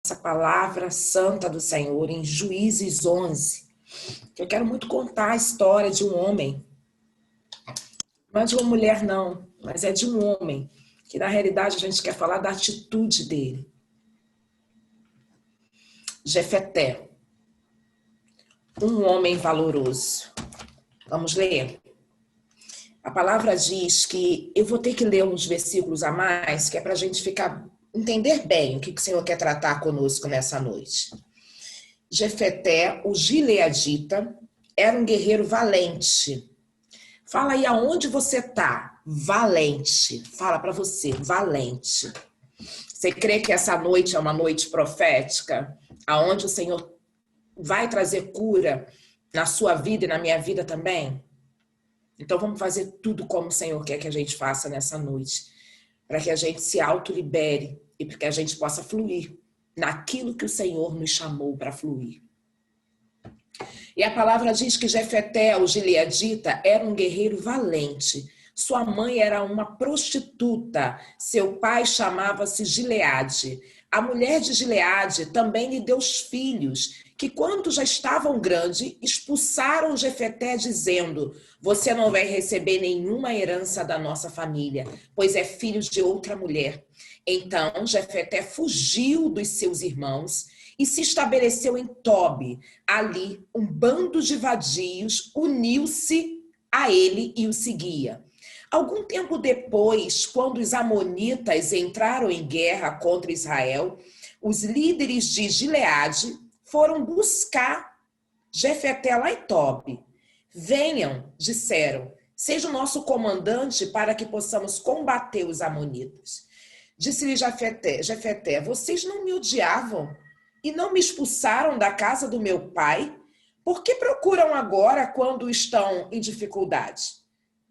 essa palavra santa do Senhor em Juízes 11, que eu quero muito contar a história de um homem, não é de uma mulher não, mas é de um homem, que na realidade a gente quer falar da atitude dele. Jefeté, um homem valoroso. Vamos ler? A palavra diz que eu vou ter que ler uns versículos a mais, que é para a gente entender bem o que o Senhor quer tratar conosco nessa noite. Jefeté, o gileadita, era um guerreiro valente. Fala aí aonde você está. Valente. Fala para você, valente. Você crê que essa noite é uma noite profética, aonde o Senhor vai trazer cura na sua vida e na minha vida também? Então vamos fazer tudo como o Senhor quer que a gente faça nessa noite, para que a gente se auto-libere e para que a gente possa fluir naquilo que o Senhor nos chamou para fluir. E a palavra diz que Jefeté, o gileadita, era um guerreiro valente. Sua mãe era uma prostituta, seu pai chamava-se Gileade. A mulher de Gileade também lhe deu os filhos, que quando já estavam grandes, expulsaram Jefeté dizendo: você não vai receber nenhuma herança da nossa família, pois é filho de outra mulher. Então Jefeté fugiu dos seus irmãos e se estabeleceu em Tobi. Ali, um bando de vadios uniu-se a ele e o seguia. Algum tempo depois, quando os amonitas entraram em guerra contra Israel, os líderes de Gileade foram buscar Jefeté lá em Tobi. Venham, disseram, seja o nosso comandante para que possamos combater os amonitas. Disse-lhe Jefeté, vocês não me odiavam e não me expulsaram da casa do meu pai? Por que procuram agora quando estão em dificuldade?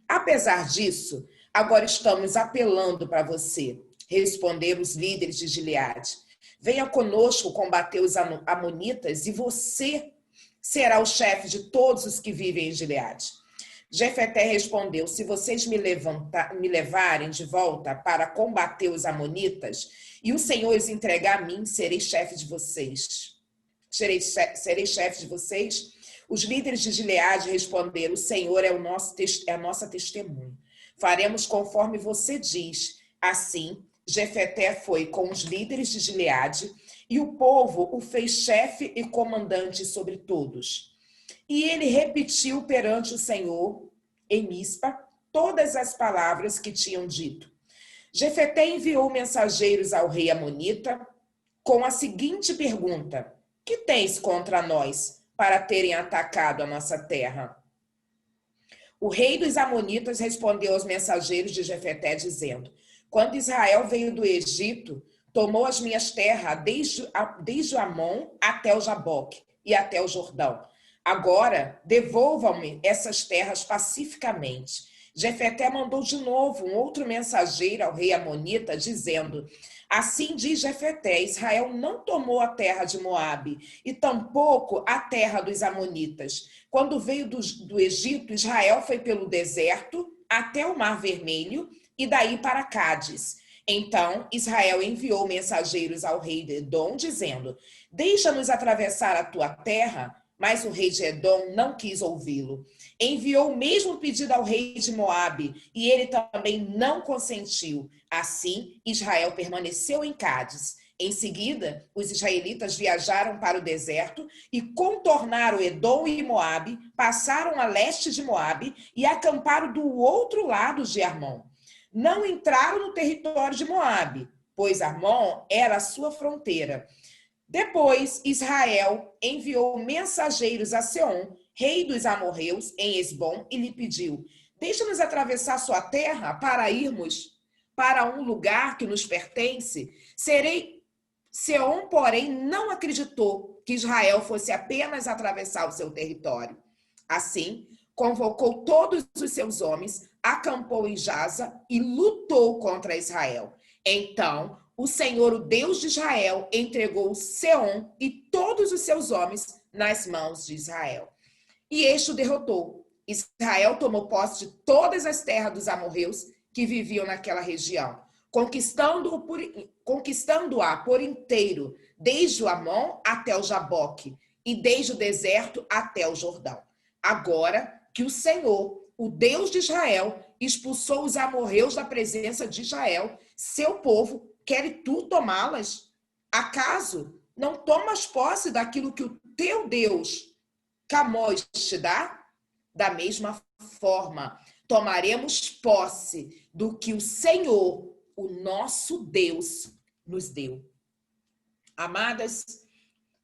Apesar disso, agora estamos apelando para você, responderam os líderes de Gileade. Venha conosco combater os amonitas e você será o chefe de todos os que vivem em Gileade. Jefeté respondeu, se vocês me levarem de volta para combater os amonitas e o Senhor os entregar a mim, serei chefe de vocês. Serei chefe de vocês? Os líderes de Gileade responderam, o Senhor é a nossa testemunha. Faremos conforme você diz. Assim, Jefeté foi com os líderes de Gileade e o povo o fez chefe e comandante sobre todos. E ele repetiu perante o Senhor, em Mispa, todas as palavras que tinham dito. Jefeté enviou mensageiros ao rei amonita com a seguinte pergunta: que tens contra nós para terem atacado a nossa terra? O rei dos amonitas respondeu aos mensageiros de Jefeté, dizendo: quando Israel veio do Egito, tomou as minhas terras desde o Amon até o Jaboque e até o Jordão. Agora, devolvam-me essas terras pacificamente. Jefeté mandou de novo um outro mensageiro ao rei amonita, dizendo: assim diz Jefeté, Israel não tomou a terra de Moabe e tampouco a terra dos amonitas. Quando veio do Egito, Israel foi pelo deserto até o Mar Vermelho e daí para Cádiz. Então Israel enviou mensageiros ao rei de Edom, dizendo: deixa-nos atravessar a tua terra. Mas o rei de Edom não quis ouvi-lo. Enviou o mesmo pedido ao rei de Moabe, e ele também não consentiu. Assim, Israel permaneceu em Cádiz. Em seguida, os israelitas viajaram para o deserto e contornaram Edom e Moabe, passaram a leste de Moabe e acamparam do outro lado de Armon. Não entraram no território de Moabe, pois Armon era a sua fronteira. Depois, Israel enviou mensageiros a Seom, rei dos amorreus, em Esbom, e lhe pediu: deixa-nos atravessar sua terra para irmos para um lugar que nos pertence. Seom, porém, não acreditou que Israel fosse apenas atravessar o seu território. Assim, convocou todos os seus homens, acampou em Jaza e lutou contra Israel. Então, o Senhor, o Deus de Israel, entregou Seom e todos os seus homens nas mãos de Israel. E este o derrotou. Israel tomou posse de todas as terras dos amorreus que viviam naquela região, conquistando-a por inteiro, desde o Amon até o Jaboque, e desde o deserto até o Jordão. Agora que o Senhor, o Deus de Israel, expulsou os amorreus da presença de Israel, seu povo, quer tu tomá-las? Acaso não tomas posse daquilo que o teu Deus, Camós, te dá? Da mesma forma, tomaremos posse do que o Senhor, o nosso Deus, nos deu. Amadas,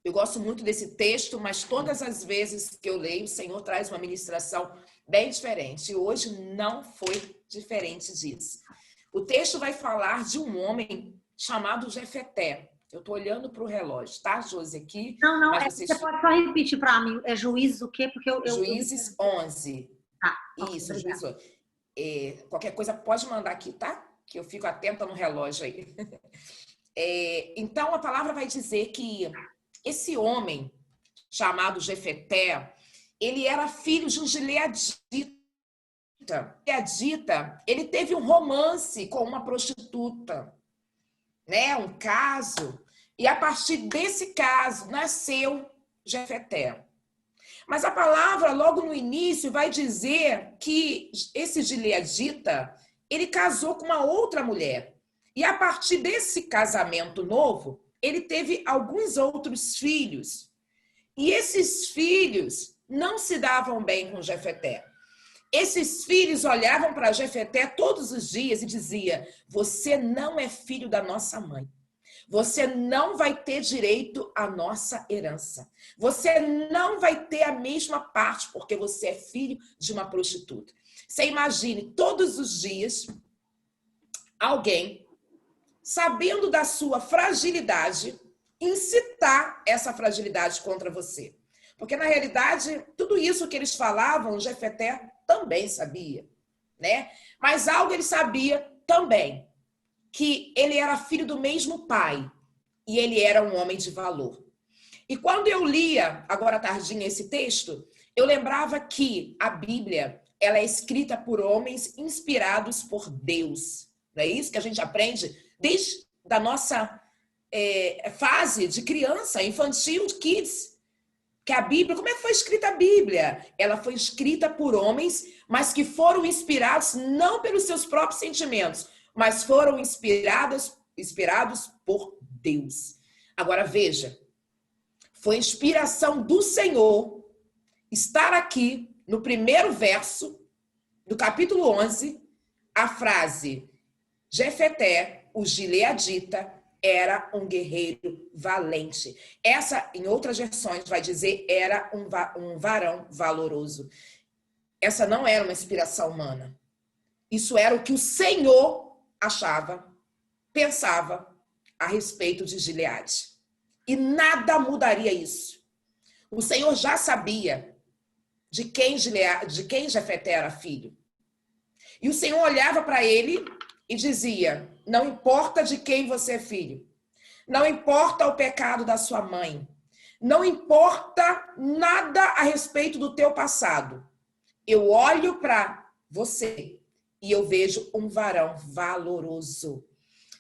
eu gosto muito desse texto, mas todas as vezes que eu leio, o Senhor traz uma ministração bem diferente. E hoje não foi diferente disso. O texto vai falar de um homem chamado Jefeté. Eu estou olhando para o relógio, tá, Josi, aqui? Não, você pode só repetir para mim. É Juízes o quê? Porque Juízes 11. Tá, isso, okay, Juízes 11. Qualquer coisa pode mandar aqui, tá? Que eu fico atenta no relógio aí. Então, a palavra vai dizer que esse homem, chamado Jefeté, ele era filho de um gileadita. Gileadita, ele teve um romance com uma prostituta, né? Um caso. E a partir desse caso, nasceu Jefeté. Mas a palavra, logo no início, vai dizer que esse gileadita, ele casou com uma outra mulher. E a partir desse casamento novo, ele teve alguns outros filhos. E esses filhos não se davam bem com Jefeté. Esses filhos olhavam para Jefeté todos os dias e diziam: você não é filho da nossa mãe. Você não vai ter direito à nossa herança. Você não vai ter a mesma parte, porque você é filho de uma prostituta. Você imagine, todos os dias, alguém, sabendo da sua fragilidade, incitar essa fragilidade contra você. Porque, na realidade, tudo isso que eles falavam, Jefeté também sabia, né? Mas algo ele sabia também, que ele era filho do mesmo pai e ele era um homem de valor. E quando eu lia, agora à tardinha, esse texto, eu lembrava que a Bíblia, ela é escrita por homens inspirados por Deus. Não é isso que a gente aprende desde a nossa fase de criança, infantil, de kids. Que a Bíblia, como é que foi escrita a Bíblia? Ela foi escrita por homens, mas que foram inspirados não pelos seus próprios sentimentos, mas foram inspirados por Deus. Agora veja, foi inspiração do Senhor estar aqui no primeiro verso do capítulo 11, a frase: Jefeté, o gileadita, era um guerreiro valente. Essa, em outras versões, vai dizer era um varão valoroso. Essa não era uma inspiração humana. Isso era o que o Senhor achava, pensava a respeito de Gileade. E nada mudaria isso. O Senhor já sabia de quem Jefeté era filho. E o Senhor olhava para ele e dizia: não importa de quem você é filho, não importa o pecado da sua mãe, não importa nada a respeito do teu passado. Eu olho para você e eu vejo um varão valoroso.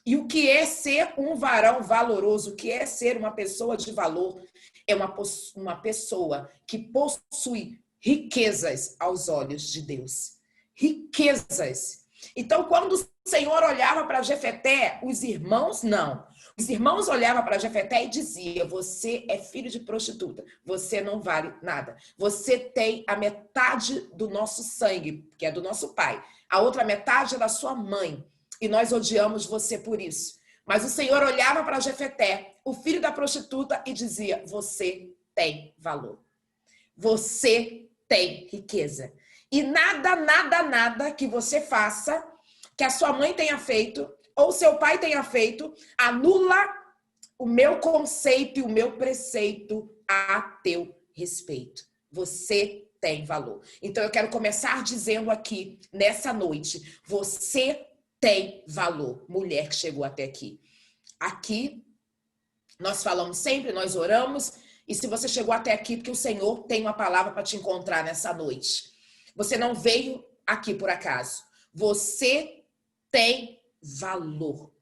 E o que é ser um varão valoroso? O que é ser uma pessoa de valor? É uma pessoa que possui riquezas aos olhos de Deus. Riquezas. Então, quando o Senhor olhava para Jefeté, os irmãos não. Os irmãos olhavam para Jefeté e diziam: você é filho de prostituta, você não vale nada. Você tem a metade do nosso sangue, que é do nosso pai. A outra metade é da sua mãe. E nós odiamos você por isso. Mas o Senhor olhava para Jefeté, o filho da prostituta, e dizia: você tem valor. Você tem riqueza. E nada que você faça, que a sua mãe tenha feito, ou seu pai tenha feito, anula o meu conceito e o meu preceito a teu respeito. Você tem valor. Então eu quero começar dizendo aqui, nessa noite, você tem valor, mulher que chegou até aqui. Aqui, nós falamos sempre, nós oramos, e se você chegou até aqui, porque o Senhor tem uma palavra para te encontrar nessa noite. Você não veio aqui por acaso. Você tem valor,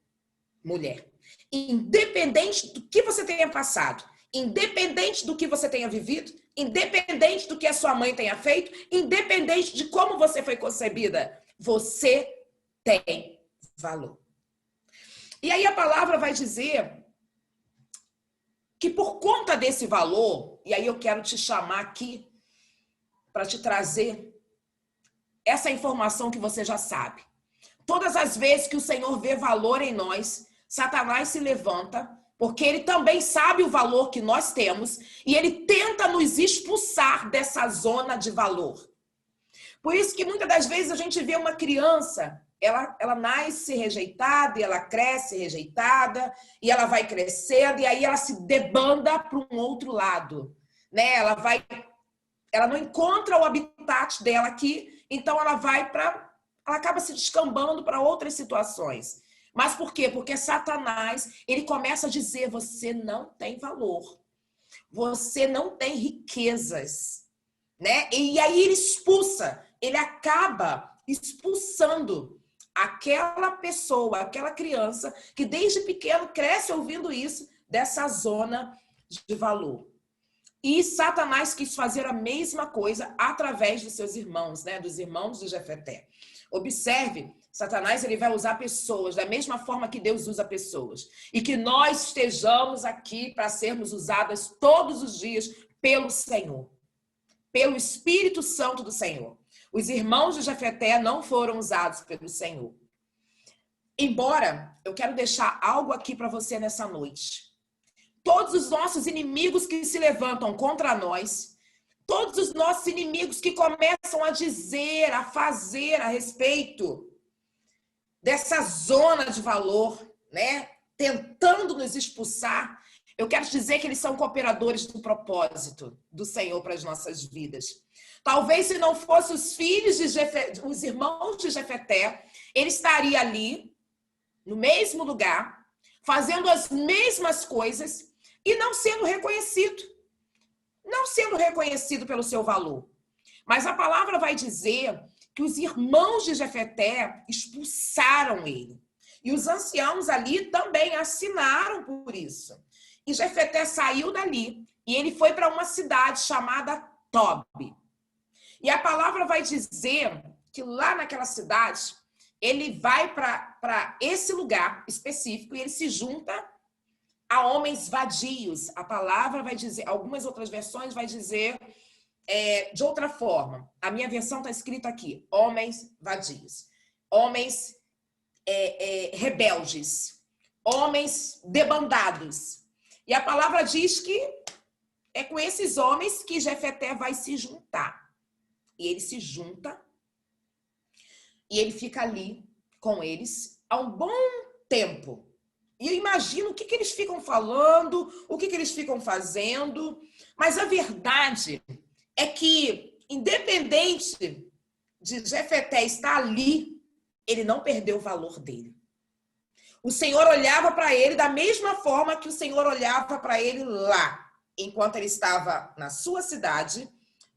mulher. Independente do que você tenha passado, independente do que você tenha vivido, independente do que a sua mãe tenha feito, independente de como você foi concebida, você tem valor. E aí a palavra vai dizer que por conta desse valor, e aí eu quero te chamar aqui para te trazer essa informação que você já sabe. Todas as vezes que o Senhor vê valor em nós, Satanás se levanta, porque ele também sabe o valor que nós temos e ele tenta nos expulsar dessa zona de valor. Por isso que muitas das vezes a gente vê uma criança, ela nasce rejeitada e ela cresce rejeitada e ela vai crescendo e aí ela se debanda para um outro lado, né? Ela não encontra o habitat dela aqui, então ela acaba se descambando para outras situações. Mas por quê? Porque Satanás, ele começa a dizer, você não tem valor, você não tem riquezas, né? E aí ele acaba expulsando aquela pessoa, aquela criança que desde pequeno cresce ouvindo isso, dessa zona de valor. E Satanás quis fazer a mesma coisa através dos seus irmãos, né? Dos irmãos de Jefeté. Observe, Satanás ele vai usar pessoas da mesma forma que Deus usa pessoas. E que nós estejamos aqui para sermos usadas todos os dias pelo Senhor. Pelo Espírito Santo do Senhor. Os irmãos de Jefeté não foram usados pelo Senhor. Embora, eu quero deixar algo aqui para você nessa noite. Todos os nossos inimigos que se levantam contra nós, todos os nossos inimigos que começam a dizer, a fazer a respeito dessa zona de valor, né? Tentando nos expulsar, eu quero te dizer que eles são cooperadores do propósito do Senhor para as nossas vidas. Talvez se não fossem os filhos de Jefeté, os irmãos de Jefeté, ele estaria ali, no mesmo lugar, fazendo as mesmas coisas e não sendo reconhecido. Não sendo reconhecido pelo seu valor. Mas a palavra vai dizer que os irmãos de Jefeté expulsaram ele. E os anciãos ali também assinaram por isso. E Jefeté saiu dali e ele foi para uma cidade chamada Tobi. E a palavra vai dizer que lá naquela cidade, ele vai para esse lugar específico e ele se junta a homens vadios. A palavra vai dizer, algumas outras versões vai dizer de outra forma. A minha versão está escrita aqui, homens vadios. Homens rebeldes. Homens debandados. E a palavra diz que é com esses homens que Jefeté vai se juntar. E ele se junta e ele fica ali com eles há um bom tempo. E eu imagino o que eles ficam falando, o que eles ficam fazendo. Mas a verdade é que, independente de Jefeté estar ali, ele não perdeu o valor dele. O Senhor olhava para ele da mesma forma que o Senhor olhava para ele lá, enquanto ele estava na sua cidade,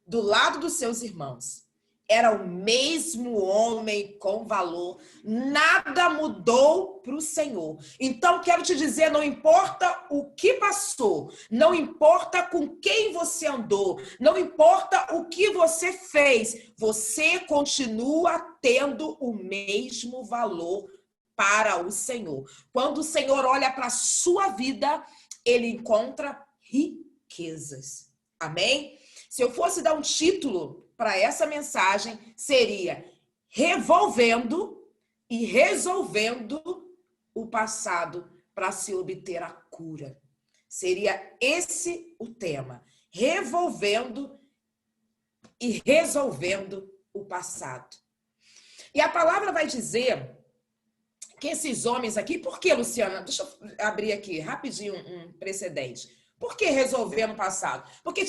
do lado dos seus irmãos. Era o mesmo homem com valor. Nada mudou para o Senhor. Então, quero te dizer, não importa o que passou, não importa com quem você andou, não importa o que você fez, você continua tendo o mesmo valor para o Senhor. Quando o Senhor olha para a sua vida, ele encontra riquezas. Amém? Se eu fosse dar um título para essa mensagem, seria revolvendo e resolvendo o passado para se obter a cura. Seria esse o tema. Revolvendo e resolvendo o passado. E a palavra vai dizer que esses homens aqui... Por que, Luciana? Deixa eu abrir aqui rapidinho um precedente. Por que resolver no passado? Porque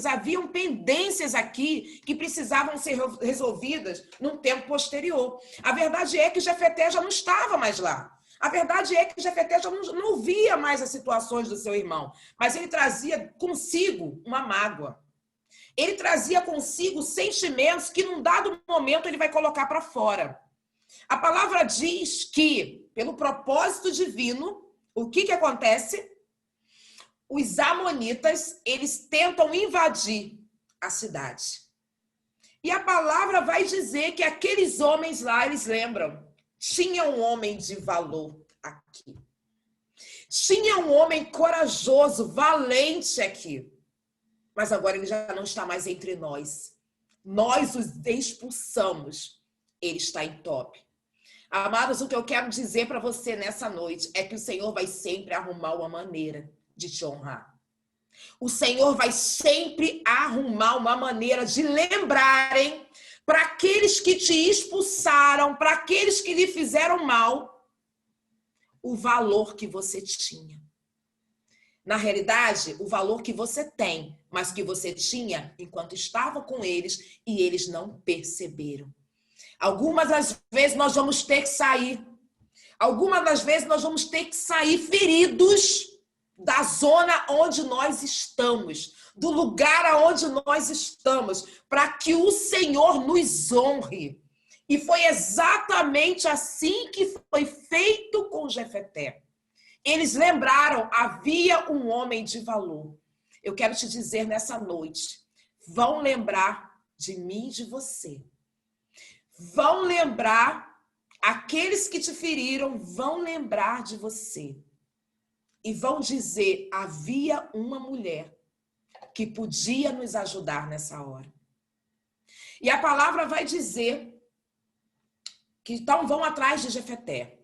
haviam pendências aqui que precisavam ser resolvidas num tempo posterior. A verdade é que Jefeté já não estava mais lá. A verdade é que Jefeté já não via mais as situações do seu irmão, mas ele trazia consigo uma mágoa. Ele trazia consigo sentimentos que num dado momento ele vai colocar para fora. A palavra diz que pelo propósito divino, o que acontece? Os amonitas, eles tentam invadir a cidade. E a palavra vai dizer que aqueles homens lá, eles lembram, tinha um homem de valor aqui. Tinha um homem corajoso, valente aqui. Mas agora ele já não está mais entre nós. Nós os expulsamos. Ele está em top. Amados, o que eu quero dizer para você nessa noite é que o Senhor vai sempre arrumar uma maneira de te honrar. O Senhor vai sempre arrumar uma maneira de lembrarem para aqueles que te expulsaram, para aqueles que lhe fizeram mal, o valor que você tinha. Na realidade, o valor que você tem, mas que você tinha enquanto estava com eles e eles não perceberam. Algumas das vezes nós vamos ter que sair. Algumas das vezes nós vamos ter que sair feridos da zona onde nós estamos, do lugar aonde nós estamos, para que o Senhor nos honre. E foi exatamente assim que foi feito com Jefeté. Eles lembraram, havia um homem de valor. Eu quero te dizer nessa noite, vão lembrar de mim e de você. Vão lembrar, aqueles que te feriram, vão lembrar de você. E vão dizer, havia uma mulher que podia nos ajudar nessa hora. E a palavra vai dizer que então vão atrás de Jefeté.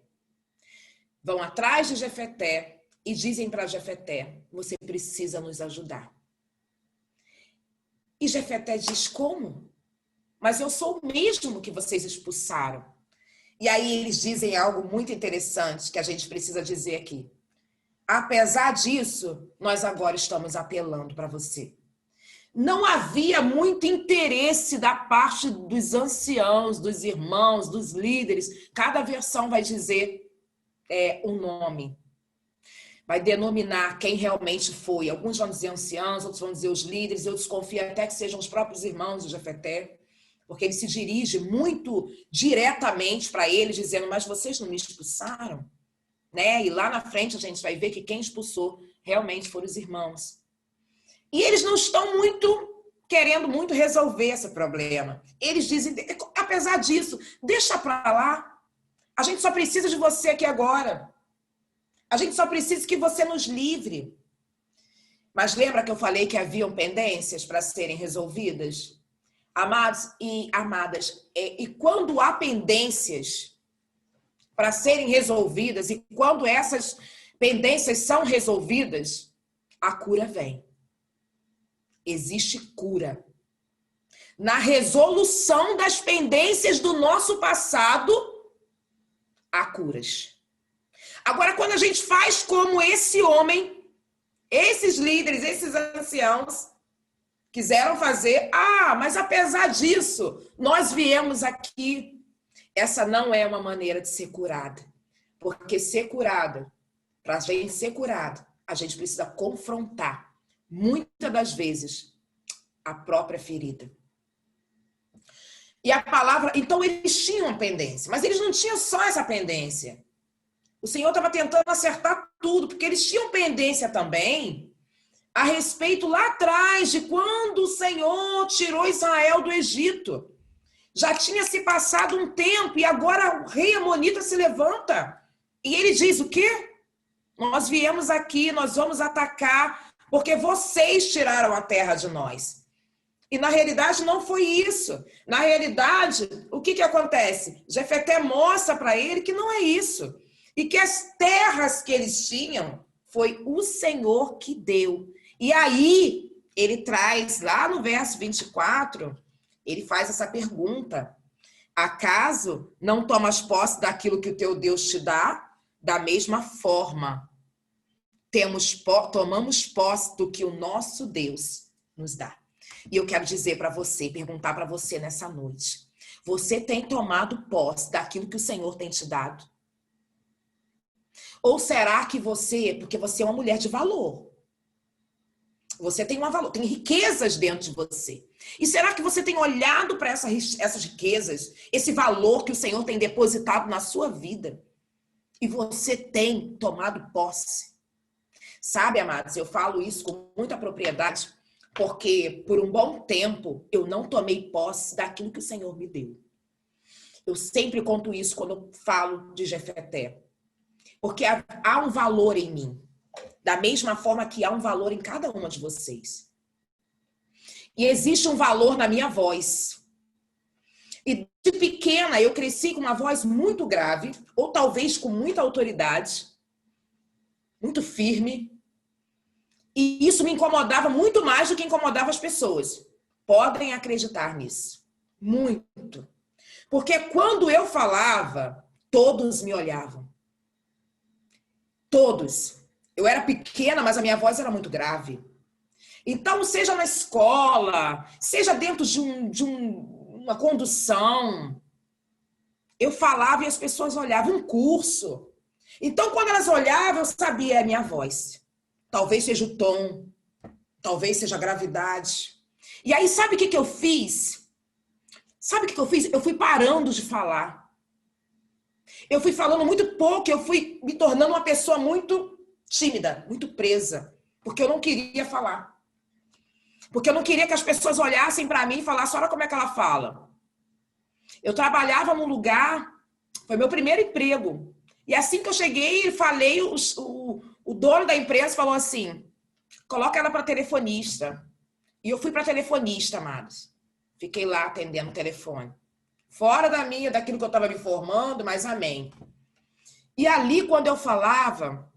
Vão atrás de Jefeté e dizem para Jefeté, você precisa nos ajudar. E Jefeté diz, como? Mas eu sou o mesmo que vocês expulsaram. E aí eles dizem algo muito interessante que a gente precisa dizer aqui. Apesar disso, nós agora estamos apelando para você. Não havia muito interesse da parte dos anciãos, dos irmãos, dos líderes. Cada versão vai dizer um nome. Vai denominar quem realmente foi. Alguns vão dizer anciãos, outros vão dizer os líderes. Eu desconfio até que sejam os próprios irmãos de Jefeté. Porque ele se dirige muito diretamente para eles, dizendo, mas vocês não me expulsaram? Né? E lá na frente a gente vai ver que quem expulsou realmente foram os irmãos. E eles não estão querendo muito resolver esse problema. Eles dizem, apesar disso, deixa para lá. A gente só precisa de você aqui agora. A gente só precisa que você nos livre. Mas lembra que eu falei que haviam pendências para serem resolvidas? Amados e amadas, e quando há pendências para serem resolvidas, e quando essas pendências são resolvidas, a cura vem. Existe cura. Na resolução das pendências do nosso passado, há curas. Agora, quando a gente faz como esse homem, esses líderes, esses anciãos, quiseram fazer, mas apesar disso, nós viemos aqui. Essa não é uma maneira de ser curada. Porque ser curada, para a gente ser curado, a gente precisa confrontar, muitas das vezes, a própria ferida. E a palavra, então eles tinham pendência, mas eles não tinham só essa pendência. O Senhor estava tentando acertar tudo, porque eles tinham pendência também a respeito lá atrás de quando o Senhor tirou Israel do Egito. Já tinha se passado um tempo e agora o rei amonita se levanta. E ele diz o quê? Nós viemos aqui, nós vamos atacar, porque vocês tiraram a terra de nós. E na realidade não foi isso. Na realidade, o que acontece? Jefeté mostra para ele que não é isso. E que as terras que eles tinham foi o Senhor que deu. E aí, ele traz, lá no verso 24, ele faz essa pergunta. Acaso não tomas posse daquilo que o teu Deus te dá? Da mesma forma, tomamos posse do que o nosso Deus nos dá. E eu quero dizer para você, perguntar para você nessa noite. Você tem tomado posse daquilo que o Senhor tem te dado? Ou será que você, porque você é uma mulher de valor, você tem um valor, tem riquezas dentro de você. E será que você tem olhado para essas riquezas, esse valor que o Senhor tem depositado na sua vida? E você tem tomado posse. Sabe, amados, eu falo isso com muita propriedade, porque por um bom tempo eu não tomei posse daquilo que o Senhor me deu. Eu sempre conto isso quando eu falo de Jefeté. Porque há um valor em mim. Da mesma forma que há um valor em cada uma de vocês. E existe um valor na minha voz. E de pequena eu cresci com uma voz muito grave, ou talvez com muita autoridade, muito firme. E isso me incomodava muito mais do que incomodava as pessoas. Podem acreditar nisso. Muito. Porque quando eu falava, todos me olhavam. Todos. Eu era pequena, mas a minha voz era muito grave. Então, seja na escola, seja dentro de uma condução, eu falava e as pessoas olhavam. Um curso. Então, quando elas olhavam, eu sabia a minha voz. Talvez seja o tom, talvez seja a gravidade. E aí, sabe o que eu fiz? Sabe o que eu fiz? Eu fui parando de falar. Eu fui falando muito pouco, eu fui me tornando uma pessoa muito tímida, muito presa, porque eu não queria falar. Porque eu não queria que as pessoas olhassem para mim e falassem, olha como é que ela fala. Eu trabalhava num lugar, foi meu primeiro emprego. E assim que eu cheguei, falei, o dono da empresa falou assim, coloca ela para telefonista. E eu fui para telefonista, amados. Fiquei lá atendendo o telefone. Fora daquilo que eu estava me formando, mas amém. E ali, quando eu falava,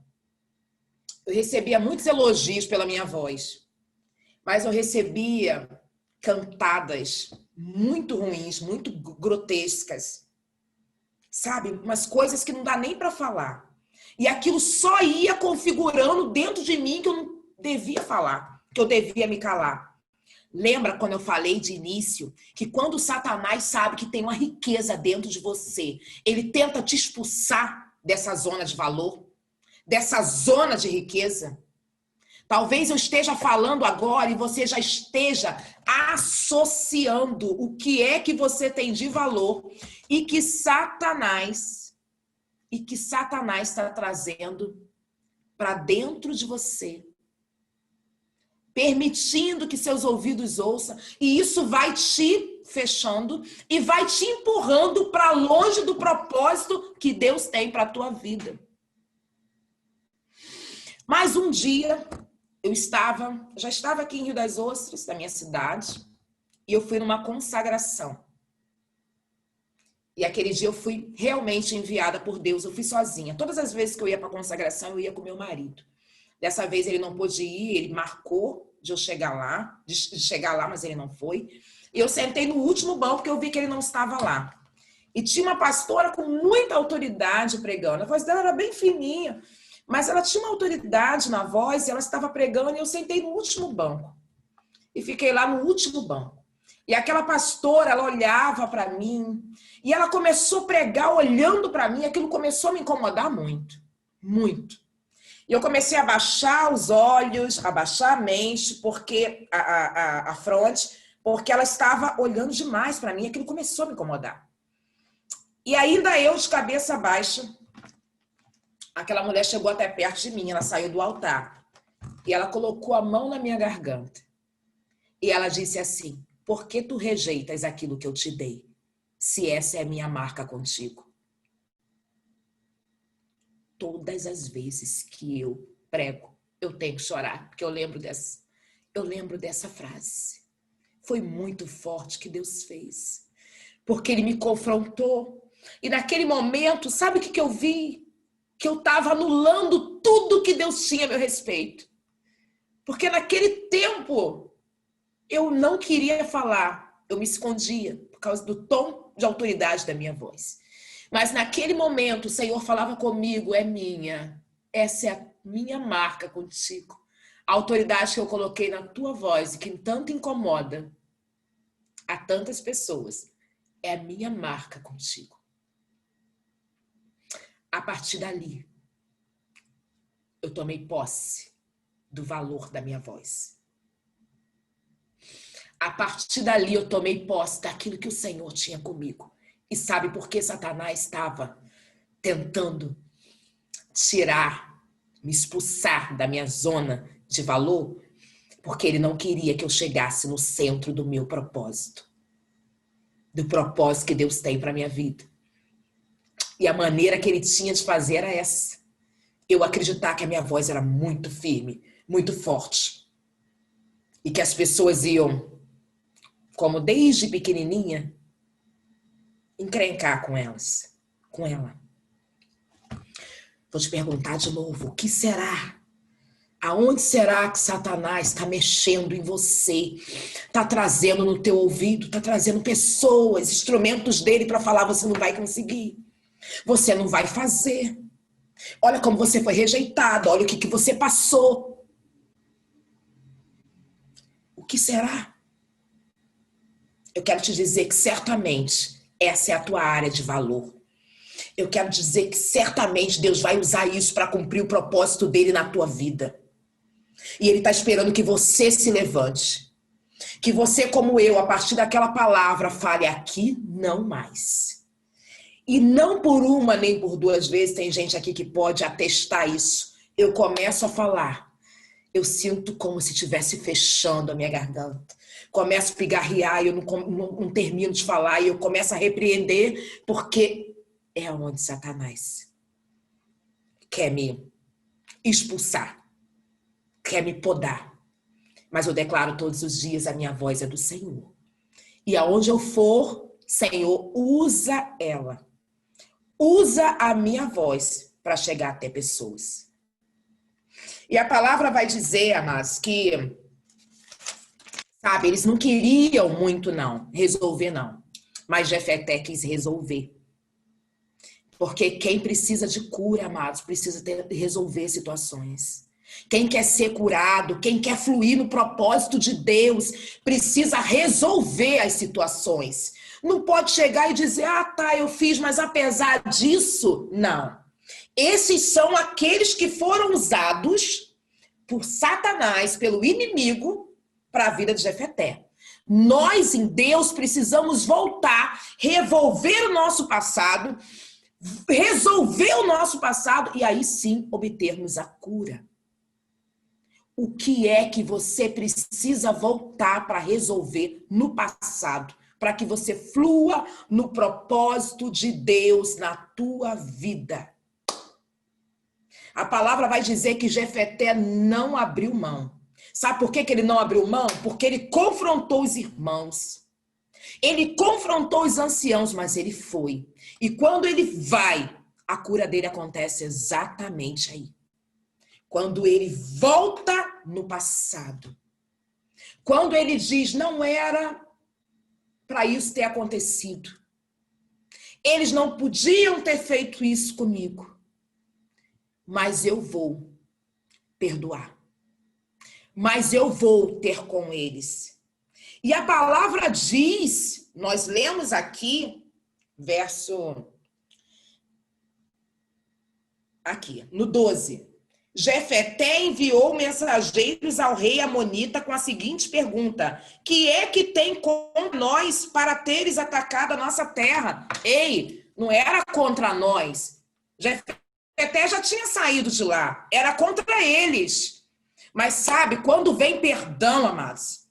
eu recebia muitos elogios pela minha voz. Mas eu recebia cantadas muito ruins, muito grotescas. Sabe? Umas coisas que não dá nem para falar. E aquilo só ia configurando dentro de mim que eu não devia falar, que eu devia me calar. Lembra quando eu falei de início que quando Satanás sabe que tem uma riqueza dentro de você, ele tenta te expulsar dessa zona de valor, dessa zona de riqueza? Talvez eu esteja falando agora e você já esteja associando o que é que você tem de valor e que Satanás está trazendo para dentro de você, permitindo que seus ouvidos ouçam, e isso vai te fechando e vai te empurrando para longe do propósito que Deus tem para a tua vida. Mas um dia eu já estava aqui em Rio das Ostras, da minha cidade, e eu fui numa consagração. E aquele dia eu fui realmente enviada por Deus, eu fui sozinha. Todas as vezes que eu ia para a consagração, eu ia com meu marido. Dessa vez ele não pôde ir, ele marcou de eu chegar lá, mas ele não foi. E eu sentei no último banco porque eu vi que ele não estava lá. E tinha uma pastora com muita autoridade pregando. A voz dela era bem fininha, mas ela tinha uma autoridade na voz e ela estava pregando e eu sentei no último banco. E fiquei lá no último banco. E aquela pastora, ela olhava para mim e ela começou a pregar olhando para mim. Aquilo começou a me incomodar muito, muito. E eu comecei a abaixar os olhos, abaixar a mente, porque a fronte, porque ela estava olhando demais para mim. Aquilo começou a me incomodar. E ainda eu, de cabeça baixa, aquela mulher chegou até perto de mim, ela saiu do altar. E ela colocou a mão na minha garganta. E ela disse assim, por que tu rejeitas aquilo que eu te dei, se essa é a minha marca contigo? Todas as vezes que eu prego, eu tenho que chorar, porque eu lembro dessa frase. Foi muito forte que Deus fez, porque Ele me confrontou. E naquele momento, sabe o que eu vi? Que eu estava anulando tudo que Deus tinha a meu respeito. Porque naquele tempo, eu não queria falar, eu me escondia por causa do tom de autoridade da minha voz. Mas naquele momento o Senhor falava comigo, é minha, essa é a minha marca contigo. A autoridade que eu coloquei na tua voz e que tanto incomoda a tantas pessoas, é a minha marca contigo. A partir dali, eu tomei posse do valor da minha voz. A partir dali eu tomei posse daquilo que o Senhor tinha comigo. E sabe por que Satanás estava tentando tirar, me expulsar da minha zona de valor, porque ele não queria que eu chegasse no centro do meu propósito, do propósito que Deus tem para minha vida. E a maneira que ele tinha de fazer era essa. Eu acreditar que a minha voz era muito firme, muito forte. E que as pessoas iam, como desde pequenininha, encrencar com elas, com ela. Vou te perguntar de novo, o que será? Aonde será que Satanás está mexendo em você? Está trazendo no teu ouvido, está trazendo pessoas, instrumentos dele para falar, você não vai conseguir. Você não vai fazer. Olha como você foi rejeitado, olha o que você passou. O que será? Eu quero te dizer que certamente essa é a tua área de valor. Eu quero dizer que certamente Deus vai usar isso para cumprir o propósito dele na tua vida. E ele está esperando que você se levante. Que você, como eu, a partir daquela palavra, fale aqui não mais. E não por uma nem por duas vezes, tem gente aqui que pode atestar isso. Eu começo a falar. Eu sinto como se estivesse fechando a minha garganta. Começo a pigarrear e eu não termino de falar. E eu começo a repreender porque é onde Satanás quer me expulsar. Quer me podar. Mas eu declaro todos os dias, a minha voz é do Senhor. E aonde eu for, Senhor, usa ela. Usa a minha voz para chegar até pessoas. E a palavra vai dizer, amados, que, sabe, eles não queriam muito não, resolver não. Mas Jefeté quis resolver. Porque quem precisa de cura, amados, precisa resolver situações. Quem quer ser curado, quem quer fluir no propósito de Deus, precisa resolver as situações. Não pode chegar e dizer, ah, tá, eu fiz, mas apesar disso, não. Esses são aqueles que foram usados por Satanás, pelo inimigo, para a vida de Jefeté. Nós, em Deus, precisamos voltar, revolver o nosso passado, resolver o nosso passado e aí sim obtermos a cura. O que é que você precisa voltar para resolver no passado, para que você flua no propósito de Deus na tua vida? A palavra vai dizer que Jefeté não abriu mão. Sabe por que ele não abriu mão? Porque ele confrontou os irmãos. Ele confrontou os anciãos, mas ele foi. E quando ele vai, a cura dele acontece exatamente aí. Quando ele volta no passado. Quando ele diz, não era para isso ter acontecido. Eles não podiam ter feito isso comigo. Mas eu vou perdoar. Mas eu vou ter com eles. E a palavra diz, nós lemos aqui, verso aqui, no 12. Jefeté enviou mensageiros ao rei Amonita com a seguinte pergunta: que é que tem contra nós para teres atacado a nossa terra? Ei, não era contra nós. Jefeté já tinha saído de lá. Era contra eles. Mas sabe, quando vem perdão, amados,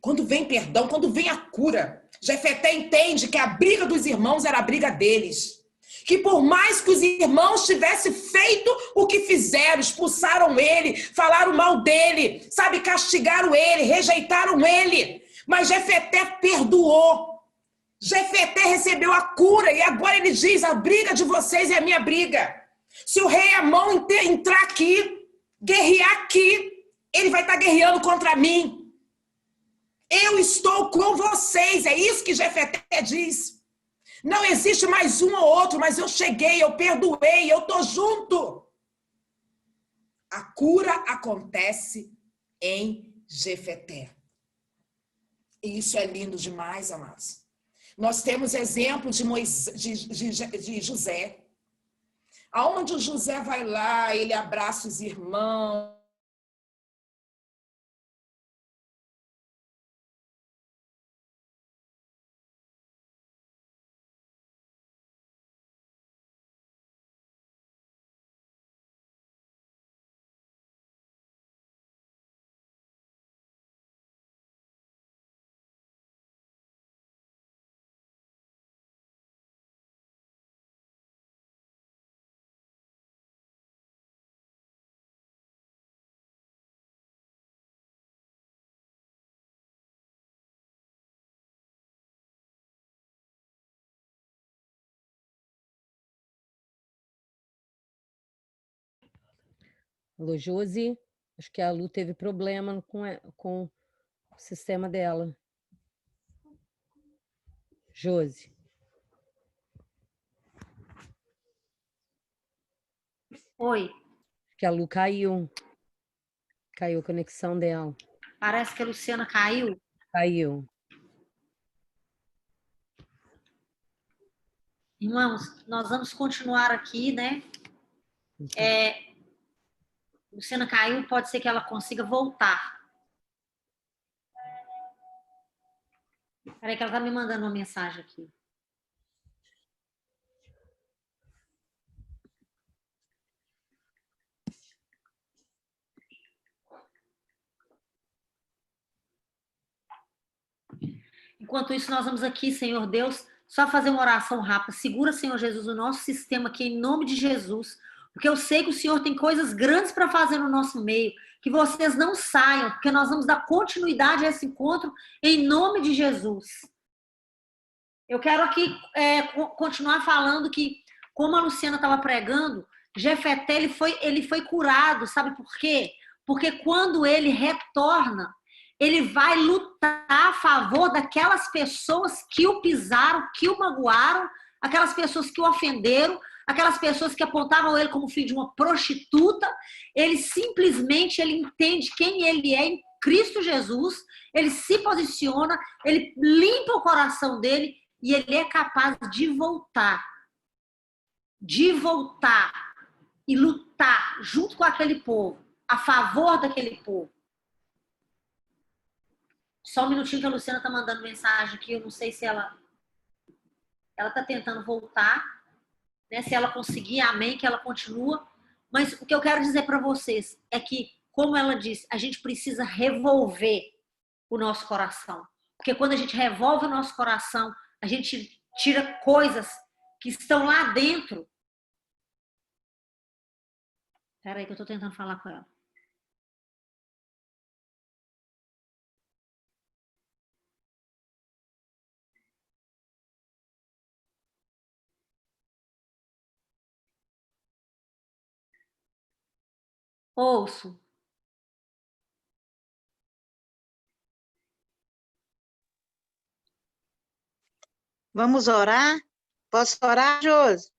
quando vem perdão, quando vem a cura, Jefeté entende que a briga dos irmãos era a briga deles. Que por mais que os irmãos tivessem feito o que fizeram, expulsaram ele, falaram mal dele, sabe, castigaram ele, rejeitaram ele, mas Jefeté perdoou. Jefeté recebeu a cura e agora ele diz, a briga de vocês é a minha briga. Se o rei Amon entrar aqui, guerrear aqui, ele vai estar guerreando contra mim. Eu estou com vocês, é isso que Jefeté diz. Não existe mais um ou outro, mas eu cheguei, eu perdoei, eu estou junto. A cura acontece em Jefeté. E isso é lindo demais, amados. Nós temos exemplo de José. Aonde o José vai lá, ele abraça os irmãos, Alô, Josi? Acho que a Lu teve problema com o sistema dela. Josi. Oi. Que a Lu caiu. Caiu a conexão dela. Parece que a Luciana caiu. Caiu. Irmãos, nós vamos continuar aqui, né? Luciana caiu, pode ser que ela consiga voltar. Peraí que ela tá me mandando uma mensagem aqui. Enquanto isso, nós vamos aqui, Senhor Deus, só fazer uma oração rápida. Segura, Senhor Jesus, o nosso sistema aqui em nome de Jesus, porque eu sei que o Senhor tem coisas grandes para fazer no nosso meio, que vocês não saiam, porque nós vamos dar continuidade a esse encontro em nome de Jesus. Eu quero aqui continuar falando que, como a Luciana estava pregando, Jefeté ele foi curado, sabe por quê? Porque quando ele retorna, ele vai lutar a favor daquelas pessoas que o pisaram, que o magoaram, aquelas pessoas que o ofenderam, aquelas pessoas que apontavam ele como filho de uma prostituta. Ele simplesmente entende quem ele é em Cristo Jesus, ele se posiciona, ele limpa o coração dele e ele é capaz de voltar e lutar junto com aquele povo, a favor daquele povo. Só um minutinho que a Luciana tá mandando mensagem aqui, eu não sei se ela tá tentando voltar, né? Se ela conseguir, amém, que ela continua. Mas o que eu quero dizer para vocês é que, como ela disse, a gente precisa revolver o nosso coração. Porque quando a gente revolve o nosso coração, a gente tira coisas que estão lá dentro. Espera aí que eu tô tentando falar com ela. Ouço. Vamos orar? Posso orar, Josi?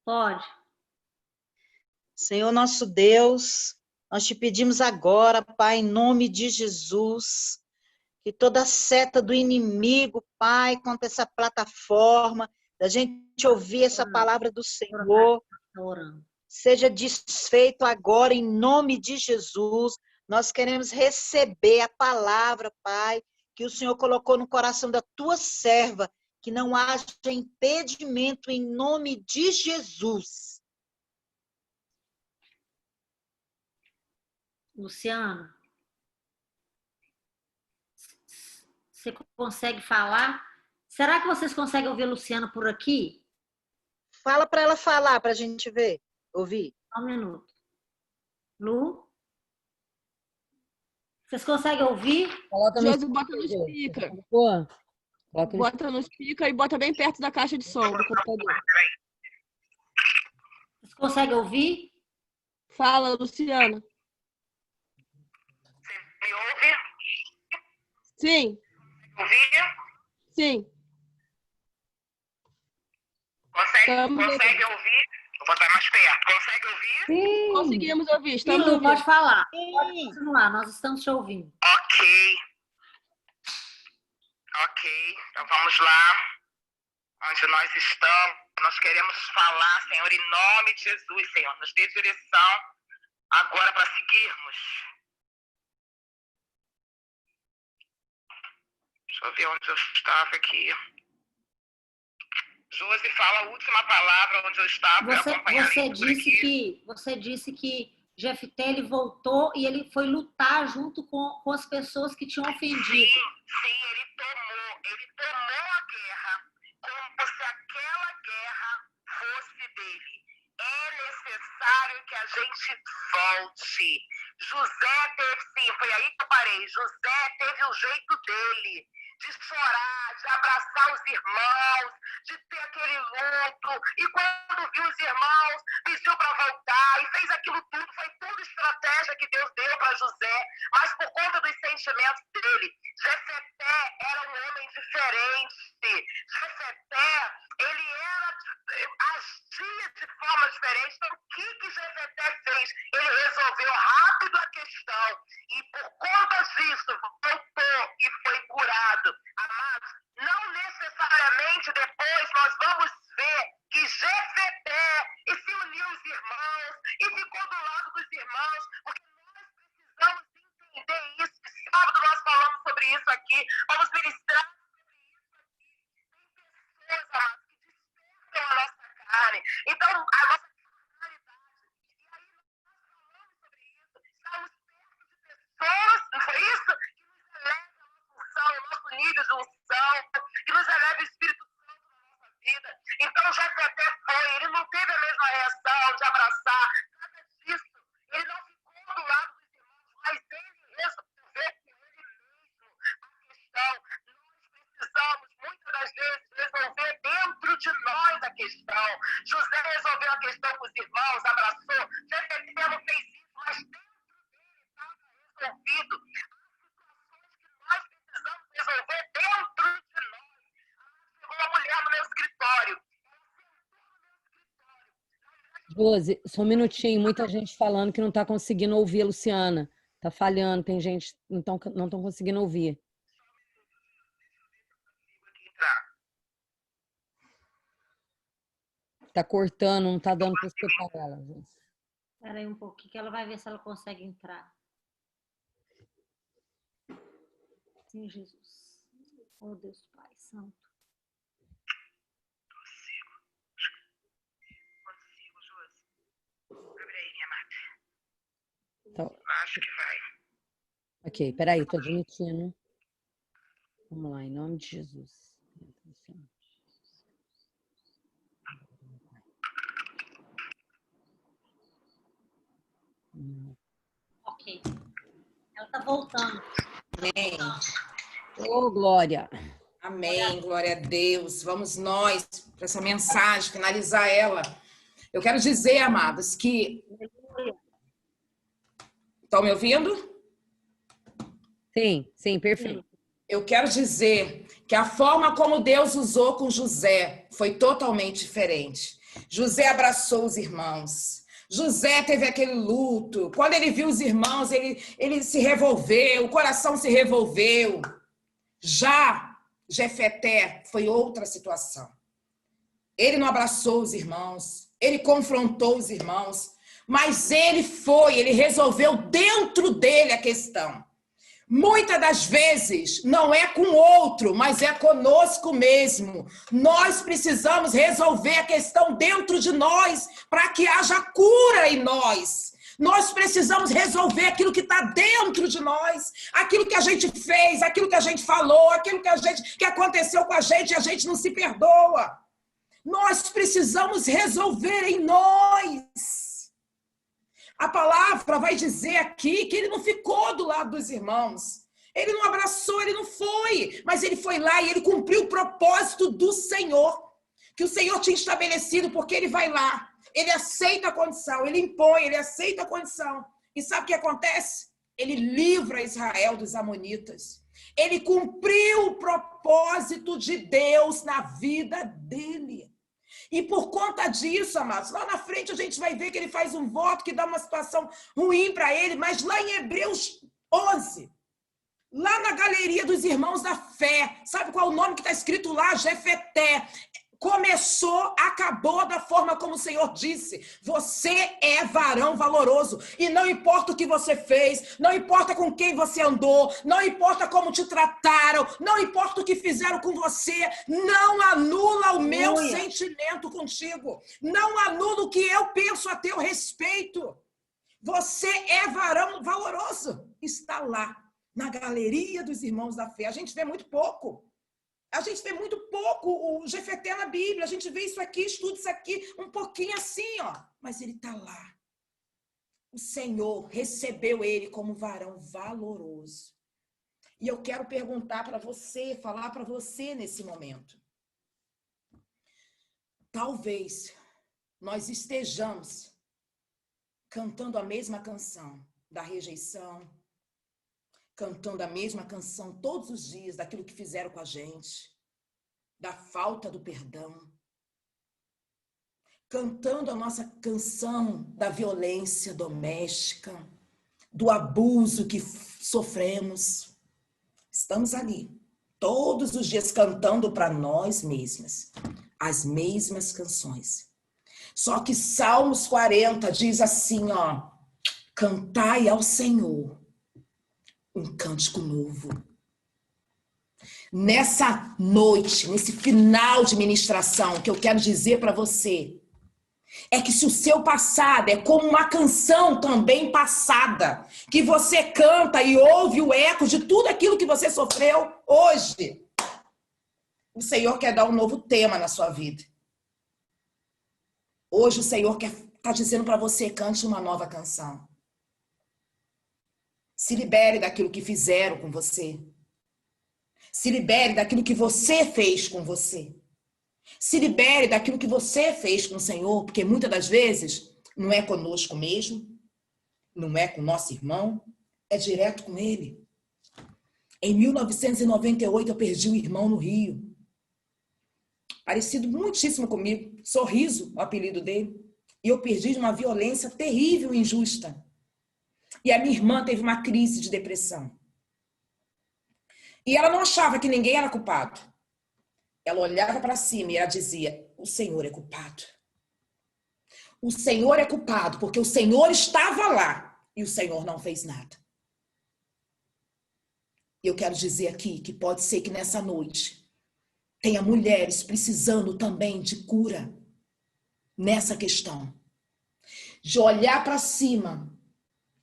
Pode. Senhor nosso Deus, nós te pedimos agora, Pai, em nome de Jesus, que toda seta do inimigo, Pai, contra essa plataforma, da gente ouvir essa palavra do Senhor, seja desfeito agora em nome de Jesus. Nós queremos receber a palavra, Pai, que o Senhor colocou no coração da tua serva, que não haja impedimento em nome de Jesus. Luciano, você consegue falar? Será que vocês conseguem ouvir a Luciana por aqui? Fala para ela falar, para a gente ver, ouvir. Só um minuto. Lu? Vocês conseguem ouvir? Josi, bota no speaker. Bota no speaker e bota bem perto da caixa de som do computador. Vocês conseguem ouvir? Fala, Luciana. Me ouve? Sim. Ouvir? Sim. Consegue ouvir? Vou botar mais perto. Consegue ouvir? Sim. Conseguimos ouvir. Sim, Estamos Lu, ouvindo. pode falar. Sim. Pode continuar, nós estamos te ouvindo. Ok. Então vamos lá. Onde nós estamos, nós queremos falar, Senhor, em nome de Jesus, Senhor. Nos dê direção agora para seguirmos. Deixa eu ver onde eu estava aqui. Josi, fala a última palavra onde eu estava. Você disse que Jefté ele voltou e ele foi lutar junto com as pessoas que tinham ofendido. Sim, ele tomou a guerra como se aquela guerra fosse dele. É necessário que a gente volte. José teve, sim, foi aí que eu parei. José teve o jeito dele. de chorar, de abraçar os irmãos, de ter aquele luto. E quando viu os irmãos, pediu para voltar e fez aquilo tudo. Foi tudo estratégia que Deus deu para José, mas por conta dos sentimentos dele. Jefeté era um homem diferente. Jefeté, ele agia de forma diferente. Então, o que Jefeté fez? Ele resolveu rápido a questão e, por conta disso, voltou e foi curado. Amados, não necessariamente depois nós vamos ver que Jefeté se uniu aos irmãos e ficou do lado dos irmãos, porque nós precisamos entender isso. Sábado nós falamos sobre isso aqui, vamos ministrar sobre isso aqui. Tem pessoas, amados, que despertam a nossa carne. Então, a nossa carnalidade. E aí nós falamos sobre isso. Estamos perto de pessoas, não foi isso? Que nos eleva a nossa unção, o nosso nível de unção, que nos eleva o Espírito Santo na nossa vida. Então, Jefeté foi, ele não teve a mesma reação de abraçar, nada disso. Ele não ficou do lado dos irmãos, mas ele resolveu com ele mesmo a questão. Nós precisamos, muitas das vezes, resolver dentro de nós a questão. José resolveu a questão com os irmãos, abraçou. Jefeté não fez isso, mas dentro dele estava resolvido. Há situações que nós precisamos resolver dentro de nós. Chegou uma mulher no meu escritório. Josi, só um minutinho, muita gente falando que não está conseguindo ouvir a Luciana. Está falhando, tem gente que não estão conseguindo ouvir. Está cortando, não está dando para escutar ela. Espera aí um pouquinho que ela vai ver se ela consegue entrar. Sim, Jesus. Oh, Deus Pai Santo. Consigo, Josi. Abre aí, minha amada. Então, Acho que vai. ok, peraí, estou admitindo. Vamos lá, em nome de Jesus. Ok. Ela está voltando. Amém. Ô, Glória. Amém, glória a Deus. Vamos nós, para essa mensagem, finalizar ela. Eu quero dizer, amados, que... Estão me ouvindo? Sim, sim, perfeito. Eu quero dizer que a forma como Deus usou com José foi totalmente diferente. José abraçou os irmãos. José teve aquele luto. Quando ele viu os irmãos, ele se revolveu, o coração se revolveu. Já Jefeté foi outra situação. Ele não abraçou os irmãos, ele confrontou os irmãos, mas ele resolveu dentro dele a questão. Muitas das vezes não é com o outro, mas é conosco mesmo. Nós precisamos resolver a questão dentro de nós para que haja cura em nós. Nós precisamos resolver aquilo que está dentro de nós, aquilo que a gente fez, aquilo que a gente falou, aquilo que aconteceu com a gente não se perdoa. Nós precisamos resolver em nós. A palavra vai dizer aqui que ele não ficou do lado dos irmãos. Ele não abraçou, ele não foi. Mas ele foi lá e ele cumpriu o propósito do Senhor. Que o Senhor tinha estabelecido, porque ele vai lá. Ele aceita a condição, ele impõe, ele aceita a condição. E sabe o que acontece? Ele livra Israel dos amonitas. Ele cumpriu o propósito de Deus na vida dele. E por conta disso, amados, lá na frente a gente vai ver que ele faz um voto que dá uma situação ruim para ele, mas lá em Hebreus 11, lá na galeria dos irmãos da fé, sabe qual é o nome que está escrito lá? Jefeté. Começou, acabou da forma como o Senhor disse. Você é varão valoroso. E não importa o que você fez, não importa com quem você andou, não importa como te trataram, não importa o que fizeram com você, não anula o meu sentimento contigo. Não anula o que eu penso a teu respeito. Você é varão valoroso. Está lá, na galeria dos irmãos da fé. A gente vê muito pouco. A gente vê muito pouco o Jefeté na Bíblia. A gente vê isso aqui, estuda isso aqui, um pouquinho assim, ó. Mas ele está lá. O Senhor recebeu ele como varão valoroso. E eu quero perguntar para você, falar para você nesse momento. Talvez nós estejamos cantando a mesma canção da rejeição, cantando a mesma canção todos os dias daquilo que fizeram com a gente, da falta do perdão, cantando a nossa canção da violência doméstica, do abuso que sofremos. Estamos ali, todos os dias cantando para nós mesmas as mesmas canções. Só que Salmos 40 diz assim, ó: cantai ao Senhor um cântico novo. Nessa noite, nesse final de ministração, o que eu quero dizer para você é que se o seu passado é como uma canção também passada, que você canta e ouve o eco de tudo aquilo que você sofreu hoje, o Senhor quer dar um novo tema na sua vida. Hoje o Senhor está dizendo para você, cante uma nova canção. Se libere daquilo que fizeram com você. Se libere daquilo que você fez com você. Se libere daquilo que você fez com o Senhor, porque muitas das vezes não é conosco mesmo, não é com nosso irmão, é direto com ele. Em 1998 eu perdi um irmão no Rio. Parecido muitíssimo comigo, Sorriso, o apelido dele. E eu perdi de uma violência terrível e injusta. E a minha irmã teve uma crise de depressão. E ela não achava que ninguém era culpado. Ela olhava para cima e ela dizia, o Senhor é culpado. O Senhor é culpado porque o Senhor estava lá e o Senhor não fez nada. Eu quero dizer aqui que pode ser que nessa noite tenha mulheres precisando também de cura nessa questão. De olhar para cima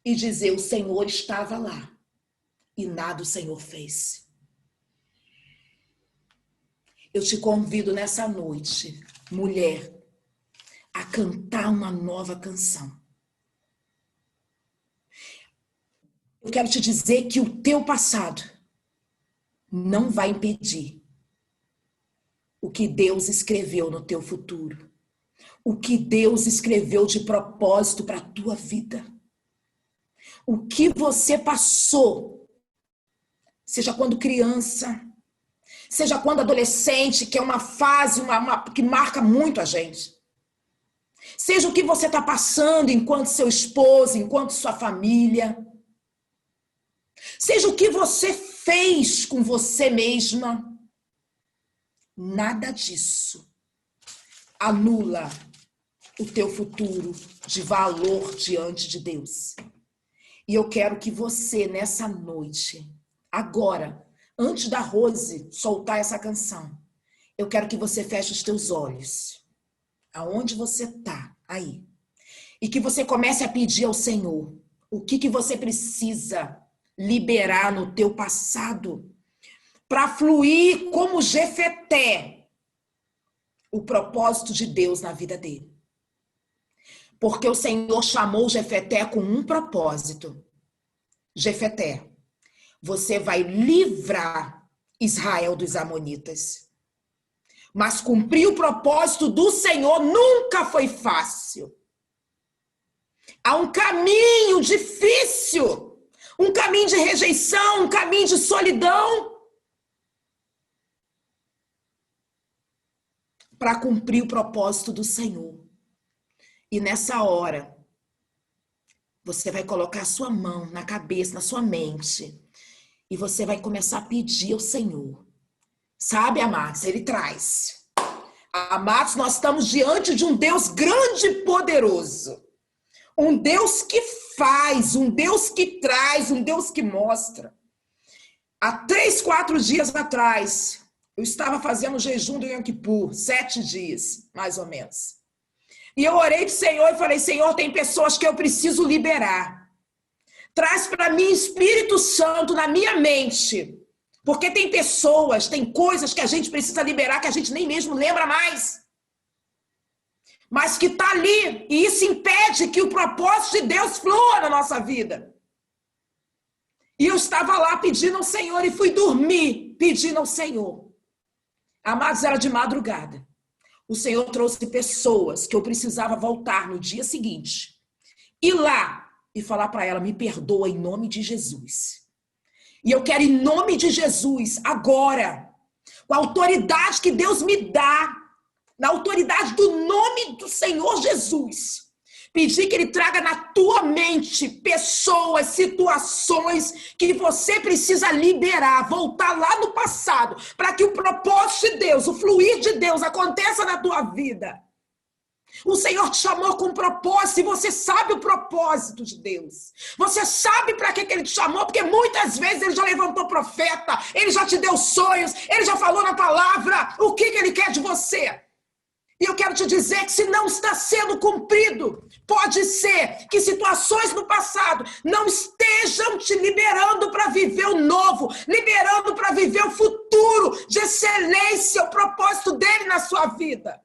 e dizer, o Senhor estava lá e nada o Senhor fez. Eu te convido nessa noite, mulher, a cantar uma nova canção. Eu quero te dizer que o teu passado não vai impedir o que Deus escreveu no teu futuro. O que Deus escreveu de propósito para a tua vida. O que você passou, seja quando criança, seja quando adolescente, que é uma fase que marca muito a gente. Seja o que você está passando enquanto seu esposo, enquanto sua família. Seja o que você fez com você mesma. Nada disso anula o teu futuro de valor diante de Deus. E eu quero que você, nessa noite, agora, antes da Rose soltar essa canção, eu quero que você feche os teus olhos, aonde você está, aí, e que você comece a pedir ao Senhor o que você precisa liberar no teu passado para fluir como Jefeté o propósito de Deus na vida dele. Porque o Senhor chamou Jefeté com um propósito. Jefeté, você vai livrar Israel dos amonitas. Mas cumprir o propósito do Senhor nunca foi fácil. Há um caminho difícil, um caminho de rejeição, um caminho de solidão, para cumprir o propósito do Senhor. E nessa hora, você vai colocar a sua mão na cabeça, na sua mente, e você vai começar a pedir ao Senhor. Sabe, amados, ele traz. Amados, nós estamos diante de um Deus grande e poderoso. Um Deus que faz, um Deus que traz, um Deus que mostra. Há 3, 4 dias atrás, eu estava fazendo o jejum do Yom Kippur, 7 dias, mais ou menos. E eu orei para o Senhor e falei, Senhor, tem pessoas que eu preciso liberar. Traz para mim Espírito Santo na minha mente. Porque tem pessoas, tem coisas que a gente precisa liberar que a gente nem mesmo lembra mais. Mas que está ali. E isso impede que o propósito de Deus flua na nossa vida. E eu estava lá pedindo ao Senhor e fui dormir pedindo ao Senhor. Amados, era de madrugada. O Senhor trouxe pessoas que eu precisava voltar no dia seguinte. Ir lá e falar para ela, me perdoa em nome de Jesus. E eu quero em nome de Jesus, agora, com a autoridade que Deus me dá, na autoridade do nome do Senhor Jesus, pedir que Ele traga na tua mente pessoas, situações que você precisa liberar, voltar lá no passado, para que o propósito de Deus, o fluir de Deus aconteça na tua vida. O Senhor te chamou com propósito e você sabe o propósito de Deus. Você sabe para que Ele te chamou, porque muitas vezes Ele já levantou profeta, Ele já te deu sonhos, Ele já falou na palavra o que Ele quer de você. E eu quero te dizer que se não está sendo cumprido, pode ser que situações no passado não estejam te liberando para viver o novo, liberando para viver o futuro de excelência, o propósito dele na sua vida.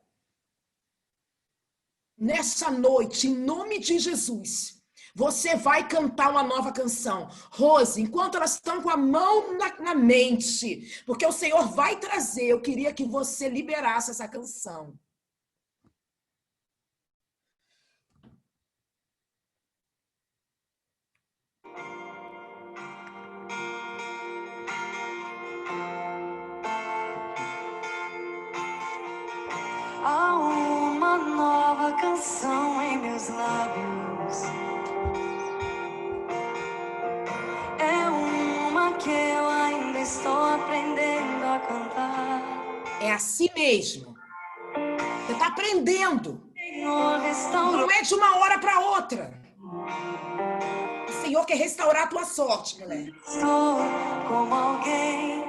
Nessa noite, em nome de Jesus, você vai cantar uma nova canção. Rose, enquanto elas estão com a mão na mente, porque o Senhor vai trazer, eu queria que você liberasse essa canção. Há uma nova canção em meus lábios. É uma que eu ainda estou aprendendo a cantar. É assim mesmo. Você está aprendendo. Não é de uma hora para outra. O Senhor quer restaurar a tua sorte, mulher. Estou como alguém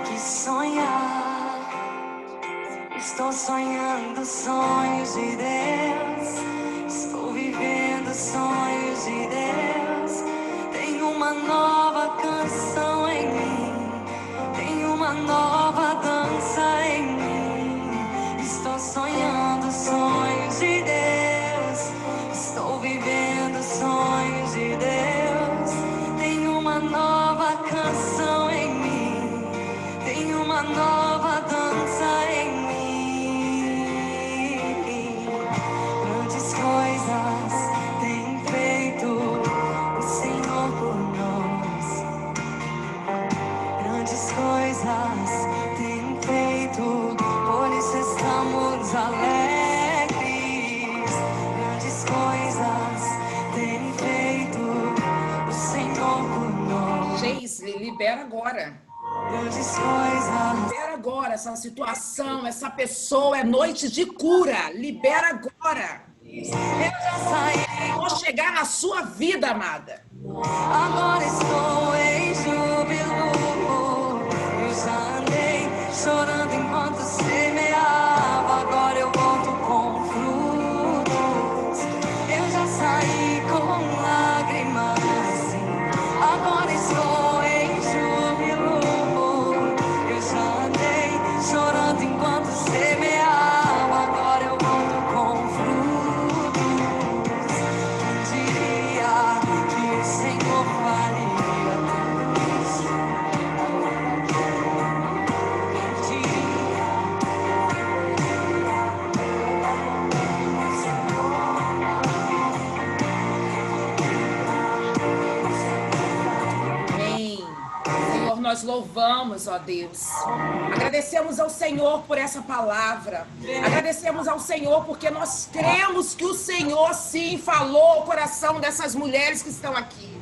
que sonha. Estou sonhando sonhos de Deus. Estou vivendo sonhos de Deus. Tem uma nova canção em mim. Tem uma nova dança em mim. Estou sonhando sonhos de Deus. Estou vivendo sonhos de Deus. Tem uma nova canção em mim. Tem uma nova dança em mim. Libera agora. Libera agora essa situação, essa pessoa. É noite de cura. Libera agora. Vou chegar na sua vida, amada. Agora estou em júbilo. Eu já andei chorando enquanto semeava. Agora eu volto com frutos. Eu já saí com lágrimas. Agora estou em júbilo. Eu já andei chorando enquanto semeava. Agora eu volto com frutos. Quem diria que o Senhor faria tudo isso? Quem diria? Nós louvamos, ó Deus. Agradecemos ao Senhor por essa palavra. Agradecemos ao Senhor porque nós cremos que o Senhor sim falou ao coração dessas mulheres que estão aqui.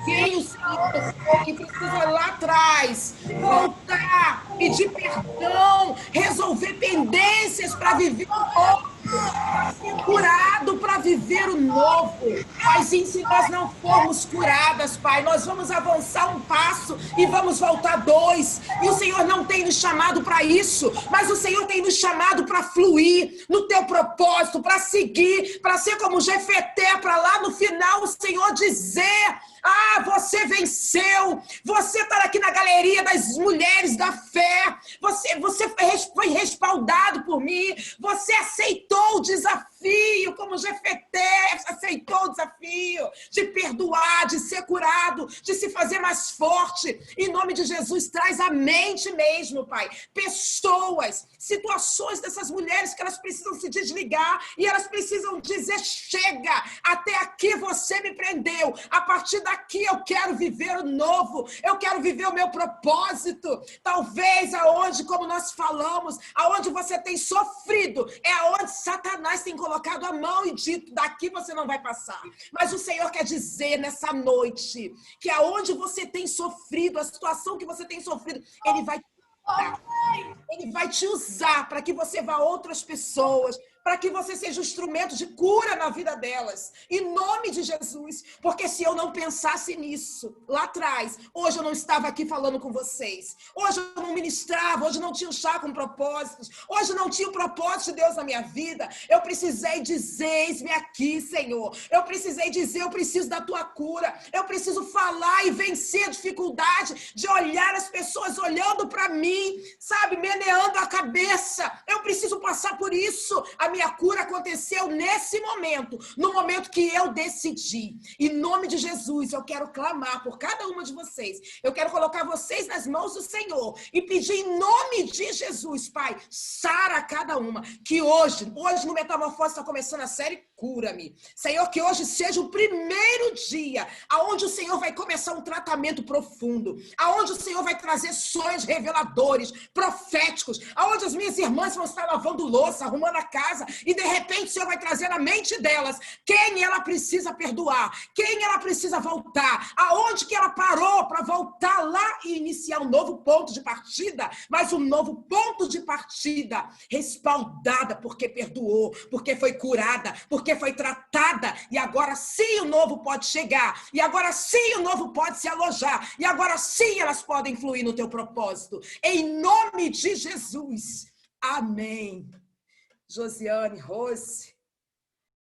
Tem o Senhor que precisa lá atrás voltar, pedir perdão, resolver pendências para viver o novo, para ser curado para viver o novo. Paizinho, se nós não formos curadas, Pai, nós vamos avançar um passo e vamos voltar dois. E o Senhor não tem nos chamado para isso, mas o Senhor tem nos chamado para fluir no teu propósito, para seguir, para ser como Jefeté, para lá no final o Senhor dizer: Ah, você venceu. Você está aqui na galeria das mulheres da fé. Você foi respaldado por mim. Você aceitou o desafio, como Jefeté aceitou o desafio de perdoar, de ser curado, de se fazer mais forte. Em nome de Jesus, traz à mente mesmo, Pai, pessoas, situações dessas mulheres que elas precisam se desligar e elas precisam dizer: chega, até aqui você me prendeu, a partir daqui eu quero viver o novo, eu quero viver o meu propósito. Talvez aonde, como nós falamos, aonde você tem sofrido, é aonde Satanás tem colocado a mão e dito: daqui você não vai passar. Mas o Senhor quer dizer nessa noite que aonde você tem sofrido, a situação que você tem sofrido, Ele vai te usar para que você vá a outras pessoas, para que você seja um instrumento de cura na vida delas, em nome de Jesus. Porque se eu não pensasse nisso lá atrás, hoje eu não estava aqui falando com vocês, hoje eu não ministrava, hoje não tinha um chá com propósitos, hoje não tinha o propósito de Deus na minha vida. Eu precisei dizer: eis-me aqui, Senhor. Eu precisei dizer: eu preciso da tua cura. Eu preciso falar e vencer a dificuldade de olhar as pessoas olhando para mim, sabe, meneando a cabeça. Eu preciso passar por isso. A minha cura aconteceu nesse momento, no momento que eu decidi. Em nome de Jesus, eu quero clamar por cada uma de vocês. Eu quero colocar vocês nas mãos do Senhor e pedir em nome de Jesus, Pai, sara cada uma. Que hoje no Metamorfose está começando a série Cura-me. Senhor, que hoje seja o primeiro dia aonde o Senhor vai começar um tratamento profundo, aonde o Senhor vai trazer sonhos reveladores, proféticos, aonde as minhas irmãs vão estar lavando louça, arrumando a casa, e de repente o Senhor vai trazer na mente delas quem ela precisa perdoar, quem ela precisa voltar, aonde que ela parou para voltar lá e iniciar um novo ponto de partida, mas um novo ponto de partida respaldada porque perdoou, porque foi curada, porque foi tratada, e agora sim o novo pode chegar, e agora sim o novo pode se alojar, e agora sim elas podem fluir no teu propósito. Em nome de Jesus. Amém. Josiane, Rose,